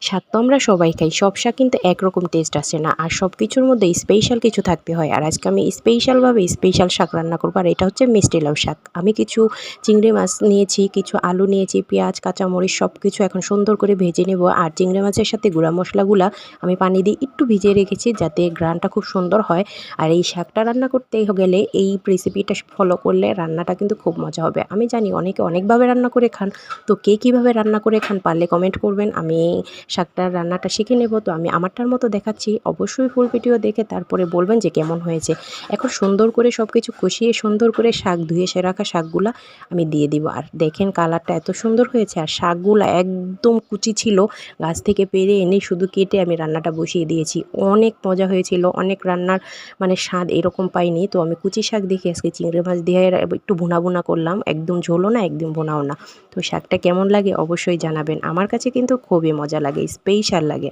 শাক তো আমরা সবাই খাই। সব শাক কিন্তু একরকম টেস্ট আসে না। আর সব কিছুর মধ্যে স্পেশাল কিছু থাকতে হয়। আর আজকে আমি স্পেশালভাবে স্পেশাল শাক রান্না করব। আর এটা হচ্ছে মিষ্টি লাউ শাক। আমি কিছু চিংড়ি মাছ নিয়েছি, কিছু আলু নিয়েছি, পেঁয়াজ, কাঁচামরিচ সবকিছু এখন সুন্দর করে ভেজে নেব। আর চিংড়ি মাছের সাথে গুঁড়া মশলাগুলা আমি পানি দিয়ে একটু ভিজিয়ে রেখেছি যাতে ঘ্রাণটা খুব সুন্দর হয়। আর এই শাকটা রান্না করতে গেলে এই রেসিপিটা ফলো করলে রান্নাটা কিন্তু খুব মজা হবে। আমি জানি অনেকে অনেকভাবে রান্না করে খান। তো কে কীভাবে রান্না করে খান পারলে কমেন্ট করবেন। আমি শাকটার রান্নাটা শিখে নেব। তো আমি আমারটার মতো দেখাচ্ছি। অবশ্যই ফুল ভিডিও দেখে তারপরে বলবেন যে কেমন হয়েছে। এখন সুন্দর করে সব কিছু কষিয়ে সুন্দর করে শাক ধুয়ে রাখা শাকগুলা আমি দিয়ে দিব। আর দেখেন কালারটা এত সুন্দর হয়েছে। আর শাকগুলা একদম কুচি ছিল, গাছ থেকে পেড়ে এনে শুধু কেটে আমি রান্নাটা বসিয়ে দিয়েছি। অনেক মজা হয়েছিল। অনেক রান্নার মানে স্বাদ এরকম পাইনি। তো আমি কুচি শাক দেখে আজকে চিংড়ি মাছ দিয়ে একটু ভুনা ভুনা করলাম। একদম ঝোলও না, একদম ভুনাও না। তো শাকটা কেমন লাগে অবশ্যই জানাবেন। আমার কাছে কিন্তু খুবই মজা লাগে, স্পেশাল লাগে।